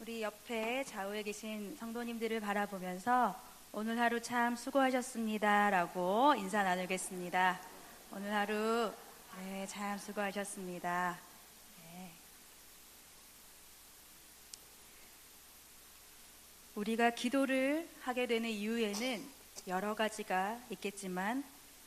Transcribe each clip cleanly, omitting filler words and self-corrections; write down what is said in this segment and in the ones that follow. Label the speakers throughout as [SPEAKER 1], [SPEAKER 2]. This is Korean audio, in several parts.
[SPEAKER 1] 우리 옆에 좌우에 계신 성도님들을 바라보면서 오늘 하루 참 수고하셨습니다 라고 인사 나누겠습니다. 오늘 하루 참 수고하셨습니다. 네. 우리가 기도를 하게 되는 이유에는 여러 가지가 있겠지만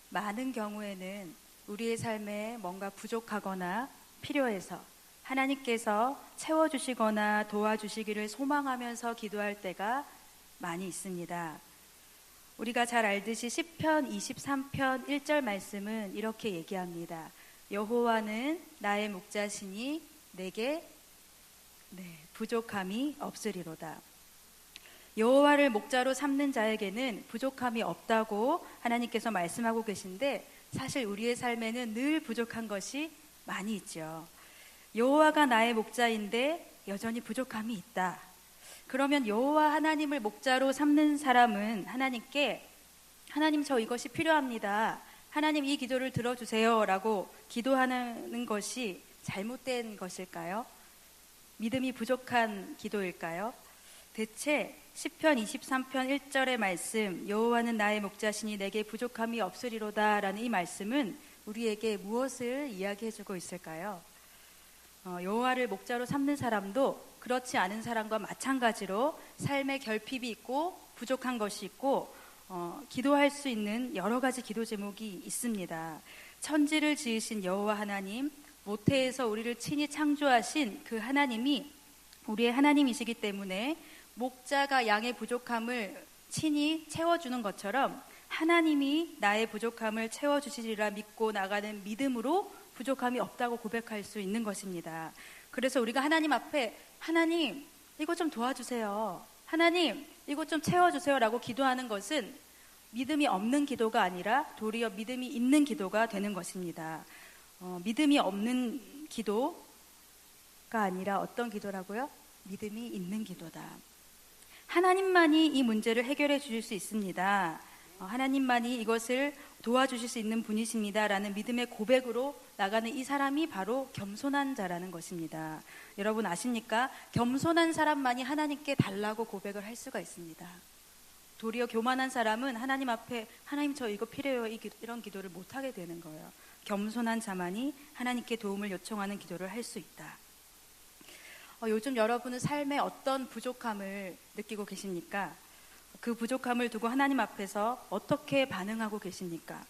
[SPEAKER 1] 많은 경우에는 우리의 삶에 뭔가 부족하거나 필요해서 하나님께서 채워주시거나 도와주시기를 소망하면서 기도할 때가 많이 있습니다. 우리가 잘 알듯이 시편 23편 1절 말씀은 이렇게 얘기합니다. 여호와는 나의 목자시니 내게 부족함이 없으리로다. 여호와를 목자로 삼는 자에게는 부족함이 없다고 하나님께서 말씀하고 계신데 사실 우리의 삶에는 늘 부족한 것이 많이 있죠. 여호와가 나의 목자인데 여전히 부족함이 있다. 그러면 여호와 하나님을 목자로 삼는 사람은 하나님께 하나님 저 이것이 필요합니다. 하나님 이 기도를 들어주세요 라고 기도하는 것이 잘못된 것일까요? 믿음이 부족한 기도일까요? 대체 시편 23편 1절의 말씀 여호와는 나의 목자시니 내게 부족함이 없으리로다 라는 이 말씀은 우리에게 무엇을 이야기해주고 있을까요? 여호와를 목자로 삼는 사람도 그렇지 않은 사람과 마찬가지로 삶에 결핍이 있고 부족한 것이 있고 기도할 수 있는 여러 가지 기도 제목이 있습니다. 천지를 지으신 여호와 하나님, 모태에서 우리를 친히 창조하신 그 하나님이 우리의 하나님이시기 때문에 목자가 양의 부족함을 친히 채워주는 것처럼 하나님이 나의 부족함을 채워주시리라 믿고 나가는 믿음으로 부족함이 없다고 고백할 수 있는 것입니다. 그래서 우리가 하나님 앞에 하나님 이것 좀 도와주세요. 하나님 이것 좀 채워주세요 라고 기도하는 것은 믿음이 없는 기도가 아니라 도리어 믿음이 있는 기도가 되는 것입니다. 믿음이 없는 기도가 아니라 어떤 기도라고요? 믿음이 있는 기도다. 하나님만이 이 문제를 해결해 주실 수 있습니다. 하나님만이 이것을 도와주실 수 있는 분이십니다 라는 믿음의 고백으로 나가는 이 사람이 바로 겸손한 자라는 것입니다. 여러분 아십니까? 겸손한 사람만이 하나님께 달라고 고백을 할 수가 있습니다. 도리어 교만한 사람은 하나님 앞에 하나님 저 이거 필요해요 이런 기도를 못하게 되는 거예요. 겸손한 자만이 하나님께 도움을 요청하는 기도를 할 수 있다. 요즘 여러분은 삶에 어떤 부족함을 느끼고 계십니까? 그 부족함을 두고 하나님 앞에서 어떻게 반응하고 계십니까?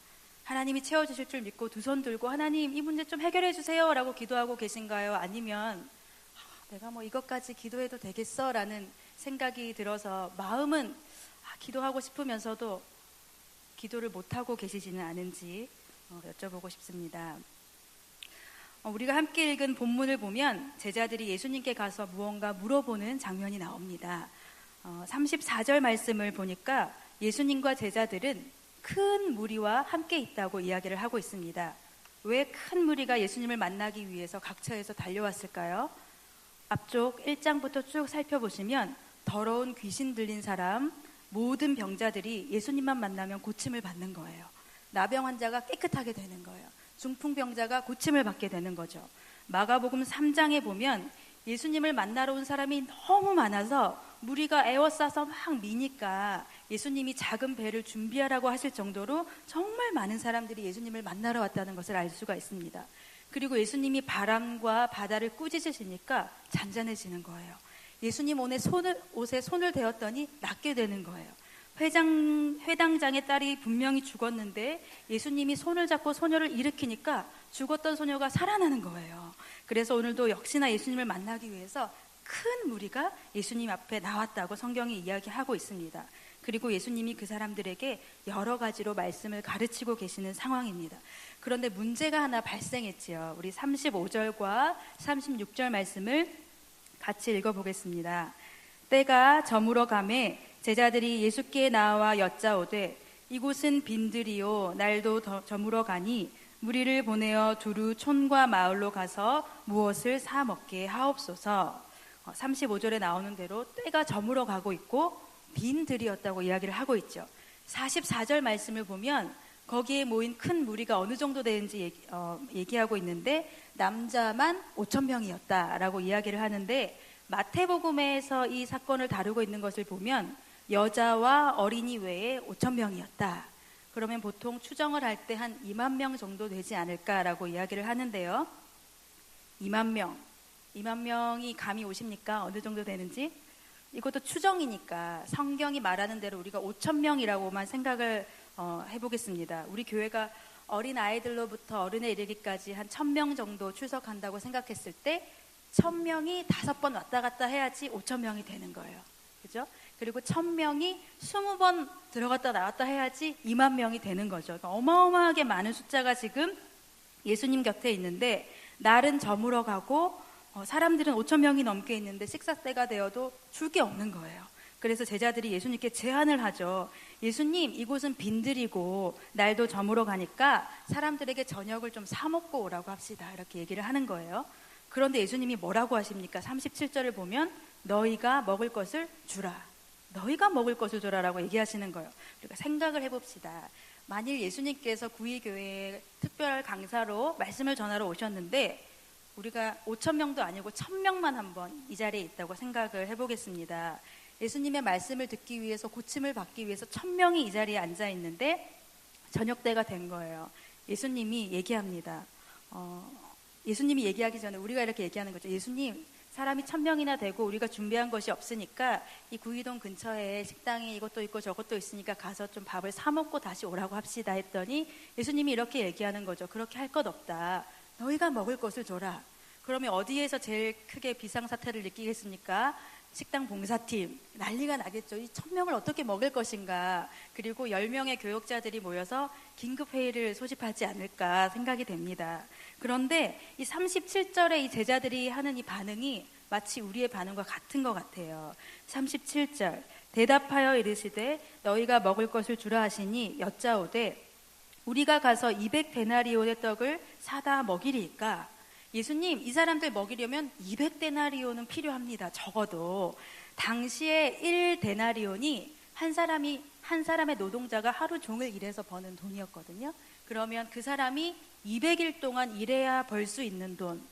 [SPEAKER 1] 하나님이 채워주실 줄 믿고 두 손 들고 하나님 이 문제 좀 해결해 주세요 라고 기도하고 계신가요? 아니면 내가 뭐 이것까지 기도해도 되겠어 라는 생각이 들어서 마음은 기도하고 싶으면서도 기도를 못하고 계시지는 않은지 여쭤보고 싶습니다. 우리가 함께 읽은 본문을 보면 제자들이 예수님께 가서 무언가 물어보는 장면이 나옵니다. 34절 말씀을 보니까 예수님과 제자들은 큰 무리와 함께 있다고 이야기를 하고 있습니다. 왜 큰 무리가 예수님을 만나기 위해서 각처에서 달려왔을까요? 앞쪽 1장부터 쭉 살펴보시면 더러운 귀신 들린 사람, 모든 병자들이 예수님만 만나면 고침을 받는 거예요. 나병 환자가 깨끗하게 되는 거예요. 중풍병자가 고침을 받게 되는 거죠. 마가복음 3장에 보면 예수님을 만나러 온 사람이 너무 많아서 무리가 에워싸서 막 미니까 예수님이 작은 배를 준비하라고 하실 정도로 정말 많은 사람들이 예수님을 만나러 왔다는 것을 알 수가 있습니다. 그리고 예수님이 바람과 바다를 꾸짖으시니까 잔잔해지는 거예요. 예수님 옷에 손을 대었더니 낫게 되는 거예요. 회당장의 딸이 분명히 죽었는데 예수님이 손을 잡고 소녀를 일으키니까 죽었던 소녀가 살아나는 거예요. 그래서 오늘도 역시나 예수님을 만나기 위해서 큰 무리가 예수님 앞에 나왔다고 성경이 이야기하고 있습니다. 그리고 예수님이 그 사람들에게 여러 가지로 말씀을 가르치고 계시는 상황입니다. 그런데 문제가 하나 발생했지요. 우리 35절과 36절 말씀을 같이 읽어보겠습니다. 때가 저물어 가매 제자들이 예수께 나와 여짜오되 이곳은 빈들이요 날도 저물어 가니 무리를 보내어 두루 촌과 마을로 가서 무엇을 사 먹게 하옵소서. 35절에 나오는 대로 때가 저물어 가고 있고 빈들이었다고 이야기를 하고 있죠. 44절 말씀을 보면 거기에 모인 큰 무리가 어느 정도 되는지 얘기하고 있는데 남자만 5,000명이었다라고 이야기를 하는데 마태복음에서 이 사건을 다루고 있는 것을 보면 여자와 어린이 외에 5천 명이었다. 그러면 보통 추정을 할 때 한 2만 명 정도 되지 않을까라고 이야기를 하는데요. 2만 명이 감이 오십니까? 어느 정도 되는지? 이것도 추정이니까 성경이 말하는 대로 우리가 5천 명이라고만 생각을 해보겠습니다. 우리 교회가 어린 아이들로부터 어른에 이르기까지 한 1,000명 정도 출석한다고 생각했을 때 1,000명이 5번 왔다 갔다 해야지 5,000명이 되는 거예요. 그죠? 그리고 1,000명이 20번 들어갔다 나왔다 해야지 2만 명이 되는 거죠. 그러니까 어마어마하게 많은 숫자가 지금 예수님 곁에 있는데 날은 저물어 가고 사람들은 5천 명이 넘게 있는데 식사 때가 되어도 줄 게 없는 거예요. 그래서 제자들이 예수님께 제안을 하죠. 예수님, 이곳은 빈들이고 날도 저물어 가니까 사람들에게 저녁을 좀 사 먹고 오라고 합시다. 이렇게 얘기를 하는 거예요. 그런데 예수님이 뭐라고 하십니까? 37절을 보면 너희가 먹을 것을 주라. 너희가 먹을 것을 주라라고 얘기하시는 거예요. 우리가 생각을 해봅시다. 만일 예수님께서 구일교회에 특별 강사로 말씀을 전하러 오셨는데 우리가 5천 명도 아니고 1,000명만 한번 이 자리에 있다고 생각을 해보겠습니다. 예수님의 말씀을 듣기 위해서 고침을 받기 위해서 1,000명이 이 자리에 앉아 있는데 저녁 때가 된 거예요. 예수님이 얘기합니다. 예수님이 얘기하기 전에 우리가 이렇게 얘기하는 거죠. 예수님, 사람이 1,000명이나 되고 우리가 준비한 것이 없으니까 이 구이동 근처에 식당에 이것도 있고 저것도 있으니까 가서 좀 밥을 사 먹고 다시 오라고 합시다 했더니 예수님이 이렇게 얘기하는 거죠. 그렇게 할 것 없다. 너희가 먹을 것을 줘라. 그러면 어디에서 제일 크게 비상사태를 느끼겠습니까? 식당 봉사팀. 난리가 나겠죠. 이 1,000명을 어떻게 먹을 것인가. 그리고 10명의 교역자들이 모여서 긴급회의를 소집하지 않을까 생각이 됩니다. 그런데 이 37절에 이 제자들이 하는 이 반응이 마치 우리의 반응과 같은 것 같아요. 37절 대답하여 이르시되 너희가 먹을 것을 주라 하시니 여짜오되 우리가 가서 200데나리온의 떡을 사다 먹이리까. 예수님, 이 사람들 먹이려면 200데나리온은 필요합니다. 적어도 당시에 1데나리온이 한 사람의 노동자가 하루 종일 일해서 버는 돈이었거든요. 그러면 그 사람이 200일 동안 일해야 벌 수 있는 돈,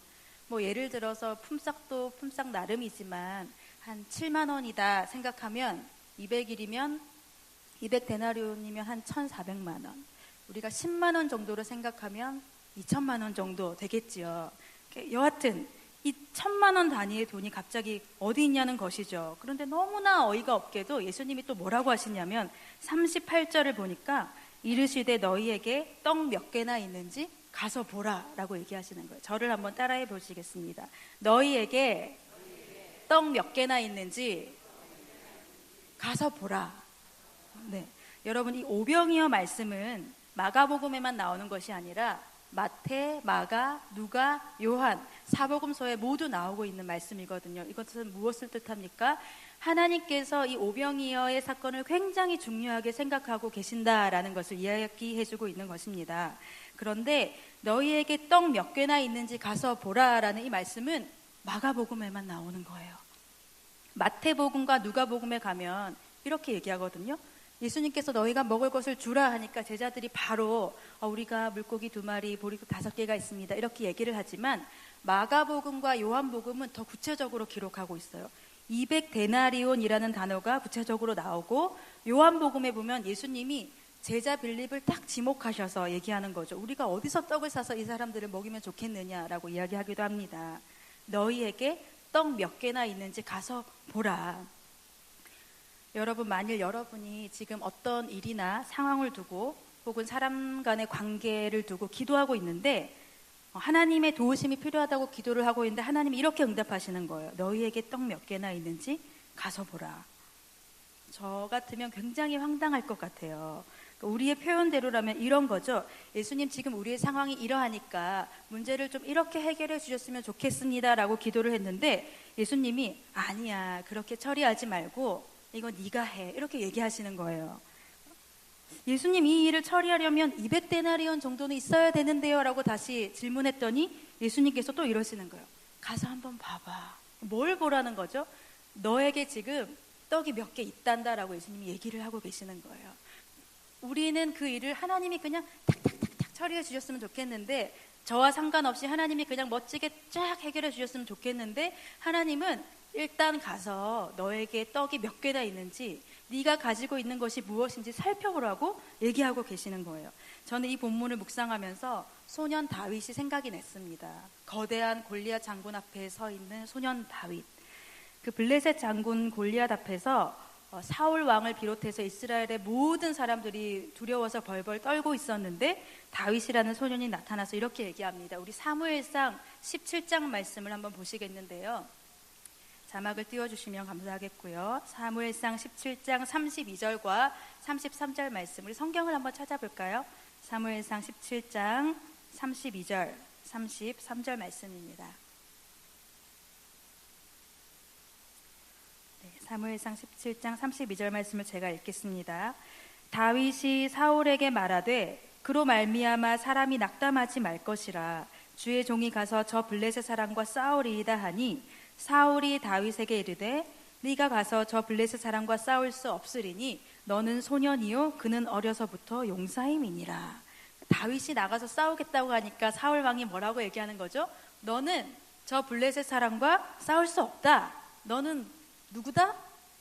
[SPEAKER 1] 뭐 예를 들어서 품삯도 품삯 나름이지만 한 7만 원이다 생각하면 200일이면 200데나리온이면 한 1,400만 원. 우리가 10만 원 정도로 생각하면 2천만 원 정도 되겠지요. 여하튼 이 1,000만 원 단위의 돈이 갑자기 어디 있냐는 것이죠. 그런데 너무나 어이가 없게도 예수님이 또 뭐라고 하시냐면 38절을 보니까 이르시되 너희에게 떡 몇 개나 있는지 가서 보라 라고 얘기하시는 거예요. 저를 한번 따라해 보시겠습니다. 너희에게 떡 몇 개나 있는지 가서 보라. 네, 여러분 이 오병이어 말씀은 마가복음에만 나오는 것이 아니라 마태, 마가, 누가, 요한 사복음서에 모두 나오고 있는 말씀이거든요. 이것은 무엇을 뜻합니까? 하나님께서 이 오병이어의 사건을 굉장히 중요하게 생각하고 계신다라는 것을 이야기해주고 있는 것입니다. 그런데 너희에게 떡 몇 개나 있는지 가서 보라라는 이 말씀은 마가복음에만 나오는 거예요. 마태복음과 누가복음에 가면 이렇게 얘기하거든요. 예수님께서 너희가 먹을 것을 주라 하니까 제자들이 바로 우리가 물고기 2마리, 보리국 5개가 있습니다. 이렇게 얘기를 하지만 마가복음과 요한복음은 더 구체적으로 기록하고 있어요. 200데나리온이라는 단어가 구체적으로 나오고 요한복음에 보면 예수님이 제자 빌립을 딱 지목하셔서 얘기하는 거죠. 우리가 어디서 떡을 사서 이 사람들을 먹이면 좋겠느냐라고 이야기하기도 합니다. 너희에게 떡 몇 개나 있는지 가서 보라. 여러분, 만일 여러분이 지금 어떤 일이나 상황을 두고 혹은 사람 간의 관계를 두고 기도하고 있는데 하나님의 도우심이 필요하다고 기도를 하고 있는데 하나님이 이렇게 응답하시는 거예요. 너희에게 떡 몇 개나 있는지 가서 보라. 저 같으면 굉장히 황당할 것 같아요. 우리의 표현대로라면 이런 거죠. 예수님, 지금 우리의 상황이 이러하니까 문제를 좀 이렇게 해결해 주셨으면 좋겠습니다 라고 기도를 했는데 예수님이 아니야, 그렇게 처리하지 말고 이거 네가 해, 이렇게 얘기하시는 거예요. 예수님, 이 일을 처리하려면 200데나리온 정도는 있어야 되는데요 라고 다시 질문했더니 예수님께서 또 이러시는 거예요. 가서 한번 봐봐. 뭘 보라는 거죠? 너에게 지금 떡이 몇 개 있단다라고 예수님이 얘기를 하고 계시는 거예요. 우리는 그 일을 하나님이 그냥 탁탁탁탁 처리해 주셨으면 좋겠는데 저와 상관없이 하나님이 그냥 멋지게 쫙 해결해 주셨으면 좋겠는데, 하나님은 일단 가서 너에게 떡이 몇 개나 있는지, 네가 가지고 있는 것이 무엇인지 살펴보라고 얘기하고 계시는 거예요. 저는 이 본문을 묵상하면서 소년 다윗이 생각이 났습니다. 거대한 골리앗 장군 앞에 서 있는 소년 다윗. 그 블레셋 장군 골리앗 앞에서 사울 왕을 비롯해서 이스라엘의 모든 사람들이 두려워서 벌벌 떨고 있었는데, 다윗이라는 소년이 나타나서 이렇게 얘기합니다. 우리 사무엘상 17장 말씀을 한번 보시겠는데요. 자막을 띄워주시면 감사하겠고요. 사무엘상 17장 32절과 33절 말씀, 우리 성경을 한번 찾아볼까요? 사무엘상 17장 32절, 33절 말씀입니다. 사무엘상 17장 32절 말씀을 제가 읽겠습니다. 다윗이 사울에게 말하되 그로 말미암아 사람이 낙담하지 말 것이라. 주의 종이 가서 저 블레셋 사람과 싸우리이다 하니, 사울이 다윗에게 이르되 네가 가서 저 블레셋 사람과 싸울 수 없으리니 너는 소년이요 그는 어려서부터 용사임이니라. 다윗이 나가서 싸우겠다고 하니까 사울 왕이 뭐라고 얘기하는 거죠? 너는 저 블레셋 사람과 싸울 수 없다. 너는 누구다?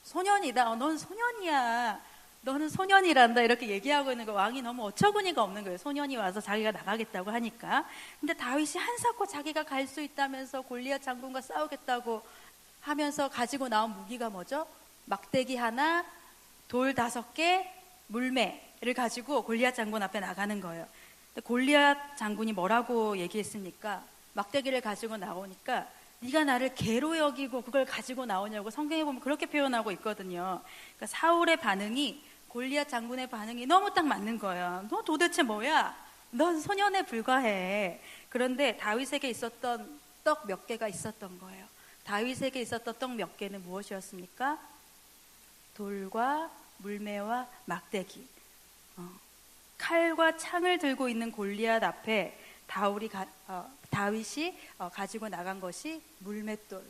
[SPEAKER 1] 소년이다. 넌 소년이야. 너는 소년이란다. 이렇게 얘기하고 있는 거, 왕이 너무 어처구니가 없는 거예요. 소년이 와서 자기가 나가겠다고 하니까. 근데 다윗이 한사코 자기가 갈 수 있다면서 골리앗 장군과 싸우겠다고 하면서 가지고 나온 무기가 뭐죠? 막대기 하나, 돌 5개, 물매를 가지고 골리앗 장군 앞에 나가는 거예요. 근데 골리앗 장군이 뭐라고 얘기했습니까? 막대기를 가지고 나오니까 네가 나를 개로 여기고 그걸 가지고 나오냐고 성경에 보면 그렇게 표현하고 있거든요. 그러니까 사울의 반응이 골리앗 장군의 반응이 너무 딱 맞는 거예요. 너 도대체 뭐야? 넌 소년에 불과해. 그런데 다윗에게 있었던 떡 몇 개가 있었던 거예요. 다윗에게 있었던 떡 몇 개는 무엇이었습니까? 돌과 물매와 막대기. 칼과 창을 들고 있는 골리앗 앞에 다윗이 가지고 나간 것이 물맷돌,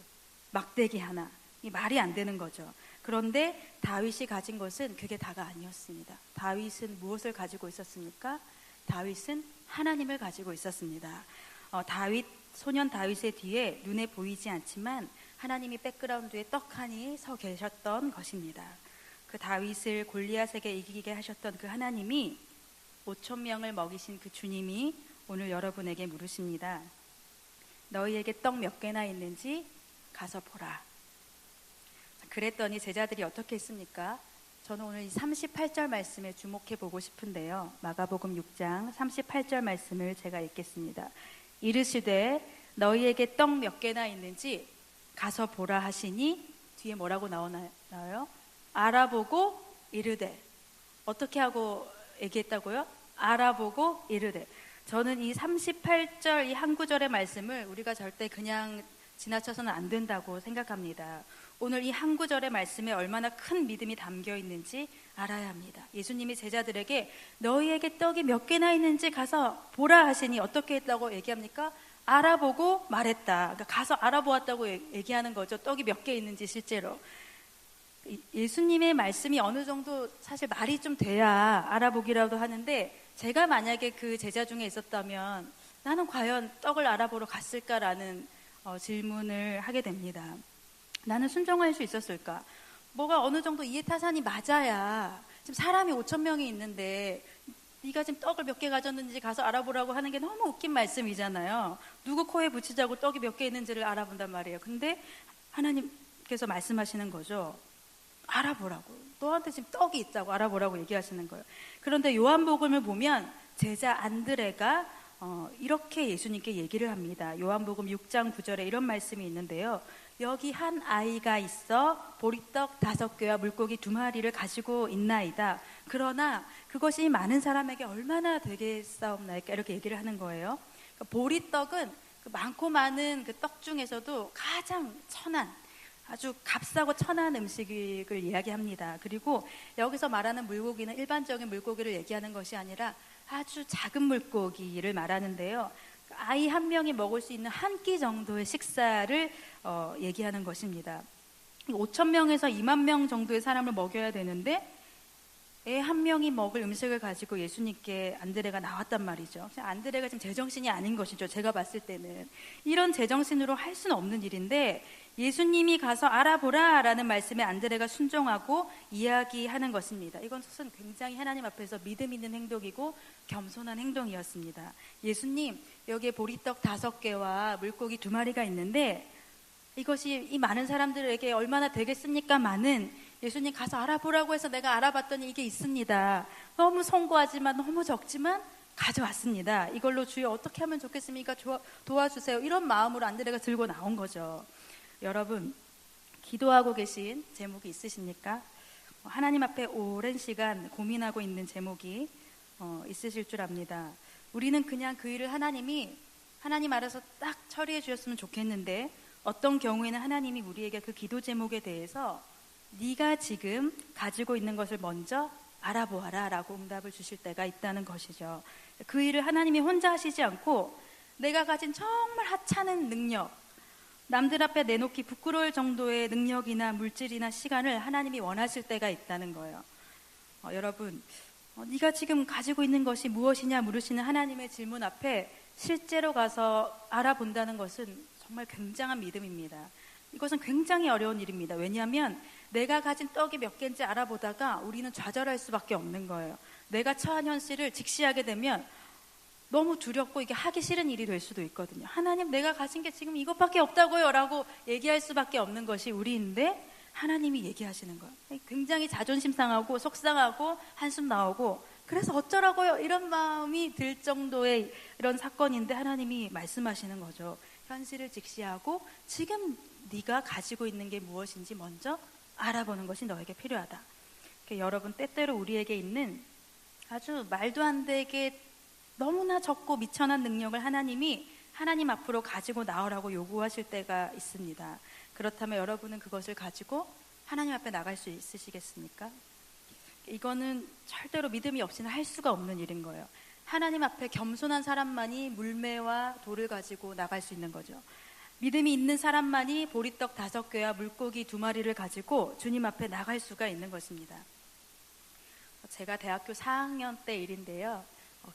[SPEAKER 1] 막대기 하나. 이 말이 안 되는 거죠. 그런데 다윗이 가진 것은 그게 다가 아니었습니다. 다윗은 무엇을 가지고 있었습니까? 다윗은 하나님을 가지고 있었습니다. 소년 다윗의 뒤에 눈에 보이지 않지만 하나님이 백그라운드에 떡하니 서 계셨던 것입니다. 그 다윗을 골리앗에게 이기게 하셨던 그 하나님이 5,000명을 먹이신 그 주님이 오늘 여러분에게 물으십니다. 너희에게 떡 몇 개나 있는지 가서 보라. 그랬더니 제자들이 어떻게 했습니까? 저는 오늘 이 38절 말씀에 주목해 보고 싶은데요. 마가복음 6장 38절 말씀을 제가 읽겠습니다. 이르시되 너희에게 떡 몇 개나 있는지 가서 보라 하시니, 뒤에 뭐라고 나오나요? 알아보고 이르되. 어떻게 하고 얘기했다고요? 알아보고 이르되. 저는 이 38절 이 한 구절의 말씀을 우리가 절대 그냥 지나쳐서는 안 된다고 생각합니다. 오늘 이 한 구절의 말씀에 얼마나 큰 믿음이 담겨 있는지 알아야 합니다. 예수님이 제자들에게 너희에게 떡이 몇 개나 있는지 가서 보라 하시니 어떻게 했다고 얘기합니까? 알아보고 말했다. 그러니까 가서 알아보았다고 얘기하는 거죠. 떡이 몇 개 있는지 실제로. 예수님의 말씀이 어느 정도 사실 말이 좀 돼야 알아보기라도 하는데, 제가 만약에 그 제자 중에 있었다면 나는 과연 떡을 알아보러 갔을까라는 질문을 하게 됩니다. 나는 순종할 수 있었을까? 뭐가 어느 정도 이해타산이 맞아야, 지금 사람이 5,000명이 있는데 네가 지금 떡을 몇 개 가졌는지 가서 알아보라고 하는 게 너무 웃긴 말씀이잖아요. 누구 코에 붙이자고 떡이 몇 개 있는지를 알아본단 말이에요. 근데 하나님께서 말씀하시는 거죠. 알아보라고. 너한테 지금 떡이 있다고 알아보라고 얘기하시는 거예요. 그런데 요한복음을 보면 제자 안드레가 이렇게 예수님께 얘기를 합니다. 요한복음 6장 9절에 이런 말씀이 있는데요. 여기 한 아이가 있어 보리떡 5개와 물고기 2마리를 가지고 있나이다. 그러나 그것이 많은 사람에게 얼마나 되겠사옵나이까, 이렇게 얘기를 하는 거예요. 그러니까 보리떡은 그 많고 많은 그 떡 중에서도 가장 천한, 아주 값싸고 천한 음식을 이야기합니다. 그리고 여기서 말하는 물고기는 일반적인 물고기를 얘기하는 것이 아니라 아주 작은 물고기를 말하는데요. 아이 한 명이 먹을 수 있는 한 끼 정도의 식사를 얘기하는 것입니다. 5,000명에서 2만 명 정도의 사람을 먹여야 되는데 애 한 명이 먹을 음식을 가지고 예수님께 안드레가 나왔단 말이죠. 안드레가 지금 제정신이 아닌 것이죠. 제가 봤을 때는. 이런 제정신으로 할 수는 없는 일인데 예수님이 가서 알아보라 라는 말씀에 안드레가 순종하고 이야기하는 것입니다. 이것은 굉장히 하나님 앞에서 믿음 있는 행동이고 겸손한 행동이었습니다. 예수님, 여기에 보리떡 5개와 물고기 2마리가 있는데 이것이 이 많은 사람들에게 얼마나 되겠습니까? 많은 예수님 가서 알아보라고 해서 내가 알아봤더니 이게 있습니다. 너무 송구하지만 너무 적지만 가져왔습니다. 이걸로 주여 어떻게 하면 좋겠습니까? 도와주세요. 이런 마음으로 안드레가 들고 나온 거죠. 여러분, 기도하고 계신 제목이 있으십니까? 하나님 앞에 오랜 시간 고민하고 있는 제목이 있으실 줄 압니다. 우리는 그냥 그 일을 하나님 알아서 딱 처리해 주셨으면 좋겠는데 어떤 경우에는 하나님이 우리에게 그 기도 제목에 대해서 네가 지금 가지고 있는 것을 먼저 알아보아라 라고 응답을 주실 때가 있다는 것이죠. 그 일을 하나님이 혼자 하시지 않고 내가 가진 정말 하찮은 능력, 남들 앞에 내놓기 부끄러울 정도의 능력이나 물질이나 시간을 하나님이 원하실 때가 있다는 거예요. 여러분, 네가 지금 가지고 있는 것이 무엇이냐 물으시는 하나님의 질문 앞에 실제로 가서 알아본다는 것은 정말 굉장한 믿음입니다. 이것은 굉장히 어려운 일입니다. 왜냐하면 내가 가진 떡이 몇 개인지 알아보다가 우리는 좌절할 수밖에 없는 거예요. 내가 처한 현실을 직시하게 되면 너무 두렵고 이게 하기 싫은 일이 될 수도 있거든요. 하나님, 내가 가진 게 지금 이것밖에 없다고요 라고 얘기할 수밖에 없는 것이 우리인데 하나님이 얘기하시는 거예요. 굉장히 자존심 상하고 속상하고 한숨 나오고 그래서 어쩌라고요 이런 마음이 들 정도의 이런 사건인데 하나님이 말씀하시는 거죠. 현실을 직시하고 지금 네가 가지고 있는 게 무엇인지 먼저 알아보는 것이 너에게 필요하다. 여러분, 때때로 우리에게 있는 아주 말도 안 되게 너무나 적고 미천한 능력을 하나님 앞으로 가지고 나오라고 요구하실 때가 있습니다. 그렇다면 여러분은 그것을 가지고 하나님 앞에 나갈 수 있으시겠습니까? 이거는 절대로 믿음이 없이는 할 수가 없는 일인 거예요. 하나님 앞에 겸손한 사람만이 물매와 돌을 가지고 나갈 수 있는 거죠. 믿음이 있는 사람만이 보리떡 5개와 물고기 2마리를 가지고 주님 앞에 나갈 수가 있는 것입니다. 제가 대학교 4학년 때 일인데요.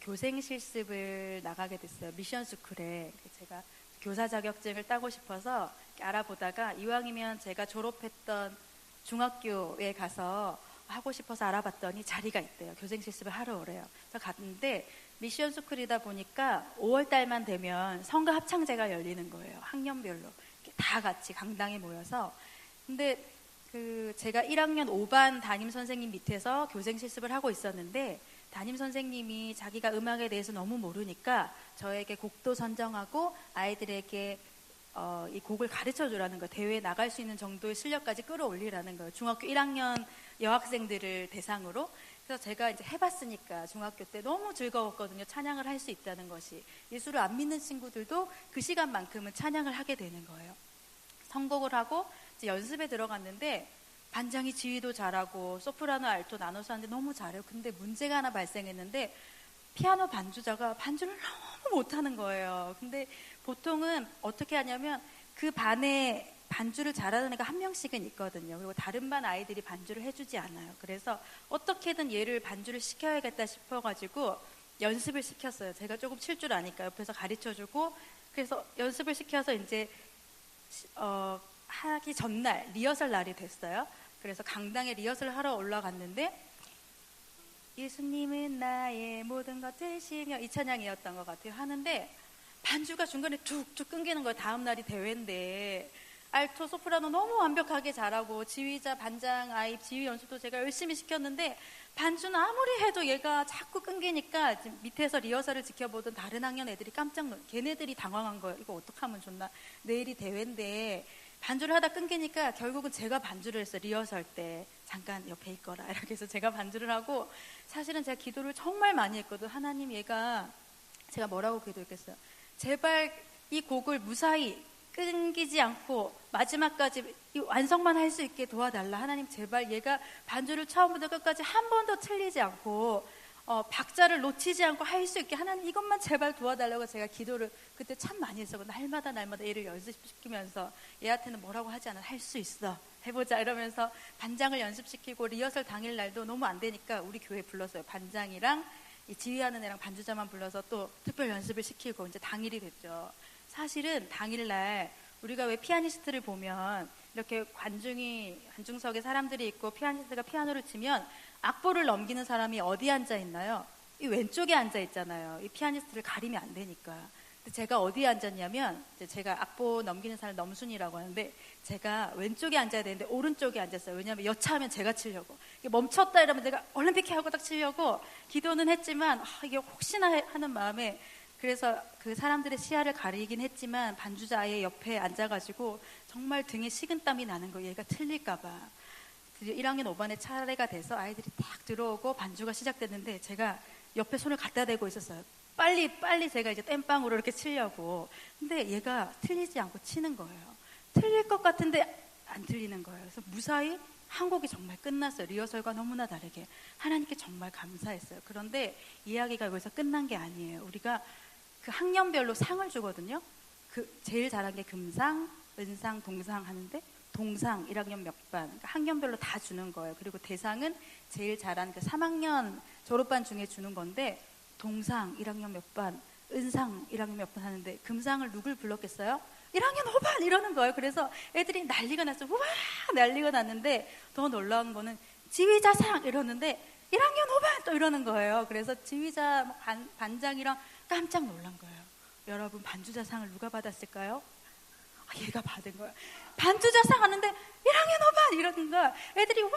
[SPEAKER 1] 교생 실습을 나가게 됐어요. 미션 스쿨에. 제가 교사 자격증을 따고 싶어서 알아보다가 이왕이면 제가 졸업했던 중학교에 가서 하고 싶어서 알아봤더니 자리가 있대요. 교생 실습을 하러 오래요. 그래서 갔는데 미션 스쿨이다 보니까 5월 달만 되면 성가 합창제가 열리는 거예요. 학년별로 다 같이 강당에 모여서. 근데 제가 1학년 5반 담임 선생님 밑에서 교생 실습을 하고 있었는데 담임 선생님이 자기가 음악에 대해서 너무 모르니까 저에게 곡도 선정하고 아이들에게 이 곡을 가르쳐 주라는 거예요. 대회에 나갈 수 있는 정도의 실력까지 끌어올리라는 거예요. 중학교 1학년 여학생들을 대상으로. 그래서 제가 이제 해봤으니까 중학교 때 너무 즐거웠거든요. 찬양을 할 수 있다는 것이. 예수를 안 믿는 친구들도 그 시간만큼은 찬양을 하게 되는 거예요. 선곡을 하고 이제 연습에 들어갔는데 반장이 지휘도 잘하고 소프라노, 알토 나눠서 하는데 너무 잘해요. 근데 문제가 하나 발생했는데 피아노 반주자가 반주를 너무 못하는 거예요. 근데 보통은 어떻게 하냐면 그 반에 반주를 잘하는 애가 1명씩은 있거든요. 그리고 다른 반 아이들이 반주를 해주지 않아요. 그래서 어떻게든 얘를 반주를 시켜야겠다 싶어가지고 연습을 시켰어요. 제가 조금 칠 줄 아니까 옆에서 가르쳐주고. 그래서 연습을 시켜서 이제 하기 전날 리허설 날이 됐어요. 그래서 강당에 리허설을 하러 올라갔는데 예수님은 나의 모든 것 되시며 이 찬양이었던 것 같아요. 하는데 반주가 중간에 툭툭 끊기는 거예요. 다음 날이 대회인데. 알토, 소프라노 너무 완벽하게 잘하고 지휘자, 반장, 아이 지휘 연습도 제가 열심히 시켰는데 반주는 아무리 해도 얘가 자꾸 끊기니까 밑에서 리허설을 지켜보던 다른 학년 애들이 깜짝 걔네들이 당황한 거예요. 이거 어떡하면 좋나. 내일이 대회인데 반주를 하다 끊기니까 결국은 제가 반주를 했어요. 리허설 때 잠깐 옆에 있거라 이렇게 해서 제가 반주를 하고. 사실은 제가 기도를 정말 많이 했거든. 하나님, 얘가 제가 뭐라고 기도했겠어요. 제발 이 곡을 무사히 끊기지 않고 마지막까지 완성만 할 수 있게 도와달라. 하나님, 제발 얘가 반주를 처음부터 끝까지 한 번도 틀리지 않고 박자를 놓치지 않고 할 수 있게 하나님 이것만 제발 도와달라고 제가 기도를 그때 참 많이 했었고, 날마다 얘를 연습시키면서 얘한테는 뭐라고 하지 않아, 할 수 있어, 해보자 이러면서 반장을 연습시키고, 리허설 당일 날도 너무 안 되니까 우리 교회 불렀어요. 반장이랑 이 지휘하는 애랑 반주자만 불러서 또 특별 연습을 시키고 이제 당일이 됐죠. 사실은 당일날 우리가 왜 피아니스트를 보면 이렇게 관중석에 사람들이 있고 피아니스트가 피아노를 치면 악보를 넘기는 사람이 어디 앉아 있나요? 이 왼쪽에 앉아 있잖아요. 이 피아니스트를 가리면 안 되니까. 근데 제가 어디에 앉았냐면, 이제 제가 악보 넘기는 사람 넘순이라고 하는데, 제가 왼쪽에 앉아야 되는데 오른쪽에 앉았어요. 왜냐하면 여차하면 제가 치려고, 멈췄다 이러면 내가 얼른 피케 하고 딱 치려고 기도는 했지만, 이게 혹시나 하는 마음에, 그래서 그 사람들의 시야를 가리긴 했지만 반주자 아예 옆에 앉아가지고 정말 등에 식은땀이 나는 거예요. 얘가 틀릴까봐. 드디어 1학년 5반에 차례가 돼서 아이들이 딱 들어오고 반주가 시작됐는데, 제가 옆에 손을 갖다 대고 있었어요. 빨리 제가 이제 땜빵으로 이렇게 치려고. 근데 얘가 틀리지 않고 치는 거예요. 틀릴 것 같은데 안 틀리는 거예요. 그래서 무사히 한 곡이 정말 끝났어요. 리허설과 너무나 다르게. 하나님께 정말 감사했어요. 그런데 이야기가 여기서 끝난 게 아니에요. 우리가 그 학년별로 상을 주거든요. 제일 잘한 게 금상, 은상, 동상 하는데, 동상 1학년 몇 반, 그러니까 학년별로 다 주는 거예요. 그리고 대상은 제일 잘한 그 3학년 졸업반 중에 주는 건데, 동상 1학년 몇 반, 은상 1학년 몇 반 하는데, 금상을 누굴 불렀겠어요? 1학년 5반 이러는 거예요. 그래서 애들이 난리가 났어요. 우와 난리가 났는데, 더 놀라운 거는 지휘자상 이러는데 1학년 5반 또 이러는 거예요. 그래서 지휘자 반장이랑 깜짝 놀란 거예요. 여러분, 반주자상을 누가 받았을까요? 얘가 받은 거야. 반주자상 하는데 1학년 5반 이러는 거야. 애들이 와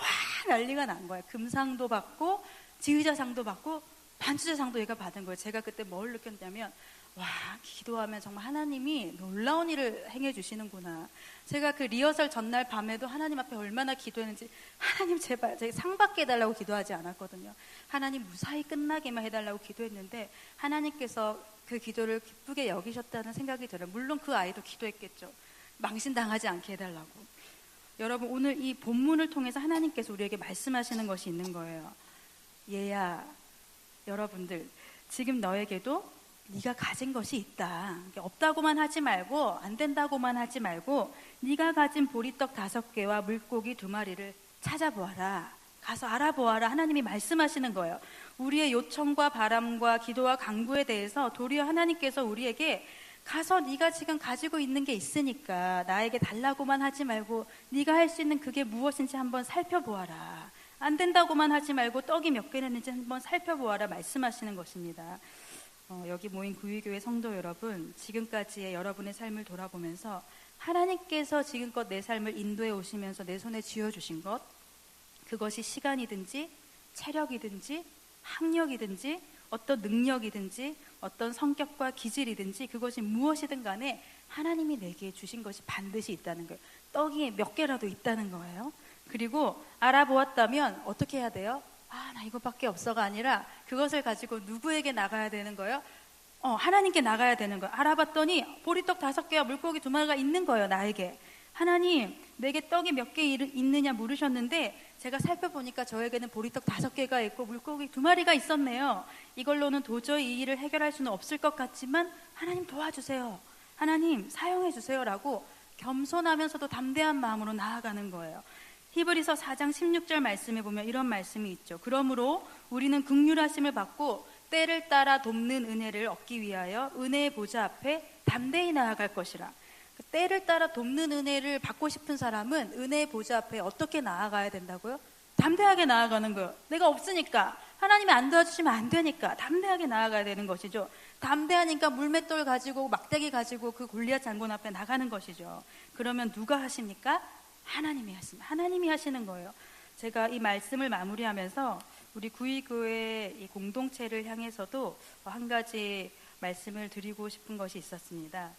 [SPEAKER 1] 난리가 난 거야. 금상도 받고 지휘자상도 받고 반주자상도 얘가 받은 거예요. 제가 그때 뭘 느꼈냐면, 와, 기도하면 정말 하나님이 놀라운 일을 행해 주시는구나. 제가 그 리허설 전날 밤에도 하나님 앞에 얼마나 기도했는지, 하나님 제발 제가 상 받게 해달라고 기도하지 않았거든요. 하나님 무사히 끝나게만 해달라고 기도했는데, 하나님께서 그 기도를 기쁘게 여기셨다는 생각이 들어요. 물론 그 아이도 기도했겠죠. 망신당하지 않게 해달라고. 여러분, 오늘 이 본문을 통해서 하나님께서 우리에게 말씀하시는 것이 있는 거예요. 얘야, 여러분들, 지금 너에게도 네가 가진 것이 있다. 없다고만 하지 말고, 안 된다고만 하지 말고, 네가 가진 보리떡 5개와 물고기 2마리를 찾아보아라. 가서 알아보아라. 하나님이 말씀하시는 거예요. 우리의 요청과 바람과 기도와 간구에 대해서 도리어 하나님께서 우리에게, 가서 네가 지금 가지고 있는 게 있으니까 나에게 달라고만 하지 말고 네가 할 수 있는 그게 무엇인지 한번 살펴보아라. 안 된다고만 하지 말고 떡이 몇 개나 있는지 한번 살펴보아라 말씀하시는 것입니다. 여기 모인 구의교회 성도 여러분, 지금까지의 여러분의 삶을 돌아보면서 하나님께서 지금껏 내 삶을 인도해 오시면서 내 손에 쥐어주신 것, 그것이 시간이든지 체력이든지 학력이든지 어떤 능력이든지 어떤 성격과 기질이든지 그것이 무엇이든 간에 하나님이 내게 주신 것이 반드시 있다는 거예요. 떡이 몇 개라도 있다는 거예요. 그리고 알아보았다면 어떻게 해야 돼요? 나 이거밖에 없어가 아니라 그것을 가지고 누구에게 나가야 되는 거예요? 하나님께 나가야 되는 거예요. 알아봤더니 보리떡 5개와 물고기 2마리가 있는 거예요. 나에게. 하나님, 내게 떡이 몇 개 있느냐 물으셨는데 제가 살펴보니까 저에게는 보리떡 5개가 있고 물고기 2마리가 있었네요. 이걸로는 도저히 이 일을 해결할 수는 없을 것 같지만 하나님 도와주세요. 하나님 사용해 주세요. 라고 겸손하면서도 담대한 마음으로 나아가는 거예요. 히브리서 4장 16절 말씀에 보면 이런 말씀이 있죠. 그러므로 우리는 긍휼하심을 받고 때를 따라 돕는 은혜를 얻기 위하여 은혜의 보좌 앞에 담대히 나아갈 것이라. 때를 따라 돕는 은혜를 받고 싶은 사람은 은혜의 보좌 앞에 어떻게 나아가야 된다고요? 담대하게 나아가는 거예요. 내가 없으니까, 하나님이 안 도와주시면 안 되니까 담대하게 나아가야 되는 것이죠. 담대하니까 물맷돌 가지고 막대기 가지고 그 골리앗 장군 앞에 나가는 것이죠. 그러면 누가 하십니까? 하나님이 하십니다. 하나님이 하시는 거예요. 제가 이 말씀을 마무리하면서 우리 구의교회 이 공동체를 향해서도 한 가지 말씀을 드리고 싶은 것이 있었습니다.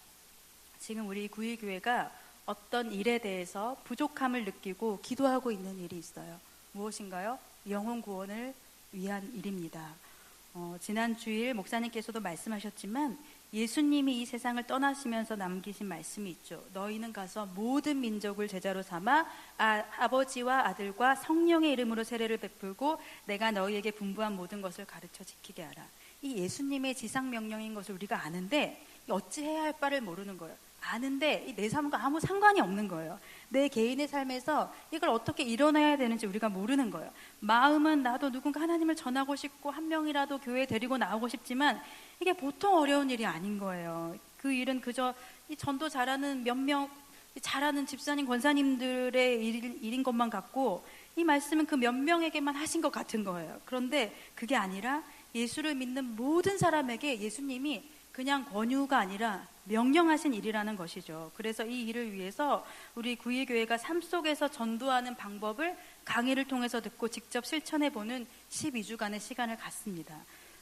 [SPEAKER 1] 지금 우리 구의교회가 어떤 일에 대해서 부족함을 느끼고 기도하고 있는 일이 있어요. 무엇인가요? 영혼 구원을 위한 일입니다. 지난 주일 목사님께서도 말씀하셨지만 예수님이 이 세상을 떠나시면서 남기신 말씀이 있죠. 너희는 가서 모든 민족을 제자로 삼아 아버지와 아들과 성령의 이름으로 세례를 베풀고 내가 너희에게 분부한 모든 것을 가르쳐 지키게 하라. 이 예수님의 지상 명령인 것을 우리가 아는데 어찌 해야 할 바를 모르는 거예요. 아는데 내 삶과 아무 상관이 없는 거예요. 내 개인의 삶에서 이걸 어떻게 일어나야 되는지 우리가 모르는 거예요. 마음은 나도 누군가 하나님을 전하고 싶고 한 명이라도 교회에 데리고 나오고 싶지만 이게 보통 어려운 일이 아닌 거예요. 그 일은 그저 이 전도 잘하는 몇 명 잘하는 집사님 권사님들의 일인 것만 같고 이 말씀은 그 몇 명에게만 하신 것 같은 거예요. 그런데 그게 아니라 예수를 믿는 모든 사람에게 예수님이 그냥 권유가 아니라 명령하신 일이라는 것이죠. 그래서 이 일을 위해서 우리 구일교회가 삶 속에서 전도하는 방법을 강의를 통해서 듣고 직접 실천해보는 12주간의 시간을 갖습니다.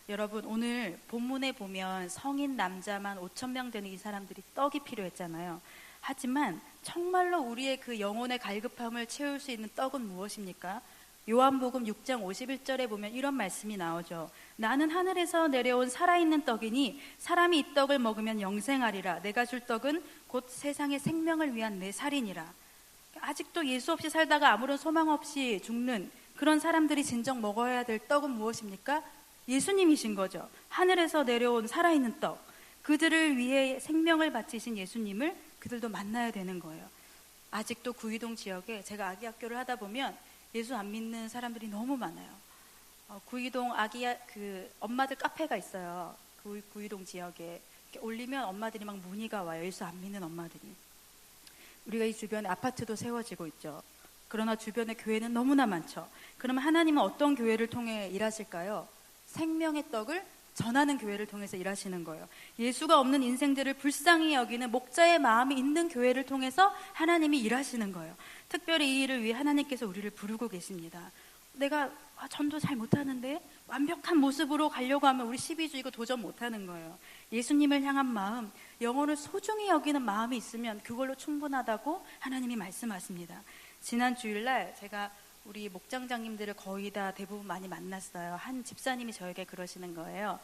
[SPEAKER 1] 여러분, 오늘 본문에 보면 성인 남자만 5,000명 되는 이 사람들이 떡이 필요했잖아요. 하지만 정말로 우리의 그 영혼의 갈급함을 채울 수 있는 떡은 무엇입니까? 요한복음 6장 51절에 보면 이런 말씀이 나오죠. 나는 하늘에서 내려온 살아있는 떡이니 사람이 이 떡을 먹으면 영생하리라. 내가 줄 떡은 곧 세상의 생명을 위한 내 살이니라. 아직도 예수 없이 살다가 아무런 소망 없이 죽는 그런 사람들이 진정 먹어야 될 떡은 무엇입니까? 예수님이신 거죠. 하늘에서 내려온 살아있는 떡. 그들을 위해 생명을 바치신 예수님을 그들도 만나야 되는 거예요. 아직도 구이동 지역에 제가 아기 학교를 하다 보면 예수 안 믿는 사람들이 너무 많아요. 구이동 엄마들 카페가 있어요. 구이동 지역에 올리면 엄마들이 막 문의가 와요. 예수 안 믿는 엄마들이. 우리가 이 주변에 아파트도 세워지고 있죠. 그러나 주변에 교회는 너무나 많죠. 그러면 하나님은 어떤 교회를 통해 일하실까요? 생명의 떡을 전하는 교회를 통해서 일하시는 거예요. 예수가 없는 인생들을 불쌍히 여기는 목자의 마음이 있는 교회를 통해서 하나님이 일하시는 거예요. 특별히 이 일을 위해 하나님께서 우리를 부르고 계십니다. 내가 전도 잘 못하는데 완벽한 모습으로 가려고 하면 우리 12주 이거 도전 못하는 거예요. 예수님을 향한 마음, 영혼을 소중히 여기는 마음이 있으면 그걸로 충분하다고 하나님이 말씀하십니다. 지난 주일날 제가 우리 목장장님들을 거의 다 대부분 많이 만났어요. 한 집사님이 저에게 그러시는 거예요.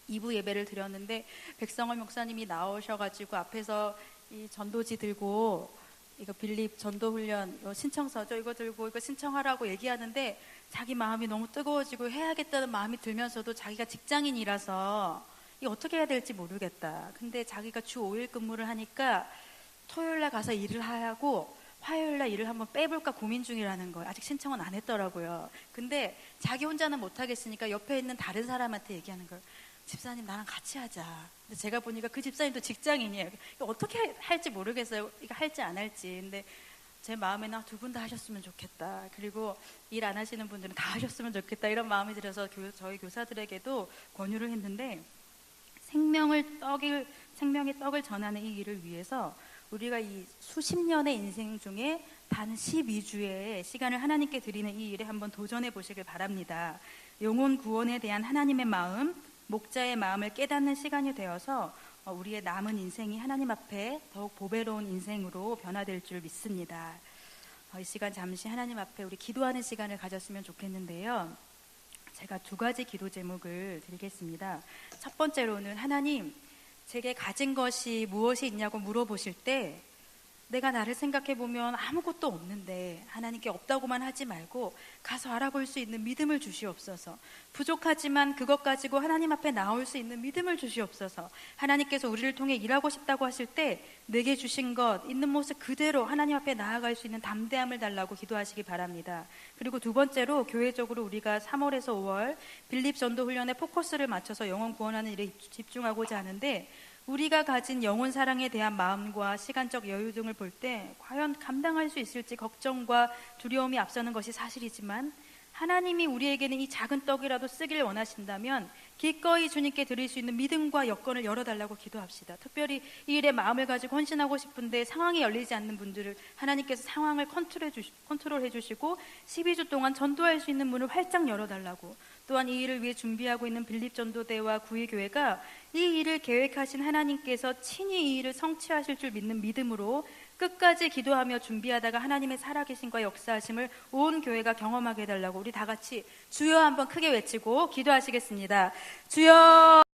[SPEAKER 1] 2부 예배를 드렸는데 백성원 목사님이 나오셔가지고 앞에서 이 전도지 들고 이거 빌립 전도훈련 신청서죠. 이거 들고 이거 신청하라고 얘기하는데 자기 마음이 너무 뜨거워지고 해야겠다는 마음이 들면서도 자기가 직장인이라서 이거 어떻게 해야 될지 모르겠다. 근데 자기가 주 5일 근무를 하니까 토요일날 가서 일을 하고 화요일날 일을 한번 빼볼까 고민 중이라는 거예요. 아직 신청은 안 했더라고요. 근데 자기 혼자는 못하겠으니까 옆에 있는 다른 사람한테 얘기하는 거예요. 집사님 나랑 같이 하자. 근데 제가 보니까 그 집사님도 직장인이에요. 이거 어떻게 할지 모르겠어요. 이거 할지 안 할지. 근데 제 마음에는 두 분 다 하셨으면 좋겠다. 그리고 일 안 하시는 분들은 다 하셨으면 좋겠다. 이런 마음이 들어서 저희 교사들에게도 권유를 했는데 생명의 떡을 전하는 이 일을 위해서 우리가 이 수십 년의 인생 중에 단 12주의 시간을 하나님께 드리는 이 일에 한번 도전해 보시길 바랍니다. 영혼 구원에 대한 하나님의 마음, 목자의 마음을 깨닫는 시간이 되어서 우리의 남은 인생이 하나님 앞에 더욱 보배로운 인생으로 변화될 줄 믿습니다. 이 시간 잠시 하나님 앞에 우리 기도하는 시간을 가졌으면 좋겠는데요. 제가 2가지 기도 제목을 드리겠습니다. 첫 번째로는 하나님, 제게 가진 것이 무엇이 있냐고 물어보실 때 내가 나를 생각해보면 아무것도 없는데 하나님께 없다고만 하지 말고 가서 알아볼 수 있는 믿음을 주시옵소서. 부족하지만 그것 가지고 하나님 앞에 나올 수 있는 믿음을 주시옵소서. 하나님께서 우리를 통해 일하고 싶다고 하실 때 내게 주신 것 있는 모습 그대로 하나님 앞에 나아갈 수 있는 담대함을 달라고 기도하시기 바랍니다. 그리고 2번째로 교회적으로 우리가 3월에서 5월 빌립 전도훈련에 포커스를 맞춰서 영혼 구원하는 일에 집중하고자 하는데 우리가 가진 영혼 사랑에 대한 마음과 시간적 여유 등을 볼 때 과연 감당할 수 있을지 걱정과 두려움이 앞서는 것이 사실이지만 하나님이 우리에게는 이 작은 떡이라도 쓰길 원하신다면 기꺼이 주님께 드릴 수 있는 믿음과 여건을 열어달라고 기도합시다. 특별히 이 일에 마음을 가지고 헌신하고 싶은데 상황이 열리지 않는 분들을 하나님께서 상황을 컨트롤해 주시고 12주 동안 전도할 수 있는 문을 활짝 열어달라고, 또한 이 일을 위해 준비하고 있는 빌립 전도대와 구의교회가 이 일을 계획하신 하나님께서 친히 이 일을 성취하실 줄 믿는 믿음으로 끝까지 기도하며 준비하다가 하나님의 살아계심과 역사하심을 온 교회가 경험하게 해달라고 우리 다 같이 주여 한번 크게 외치고 기도하시겠습니다. 주여.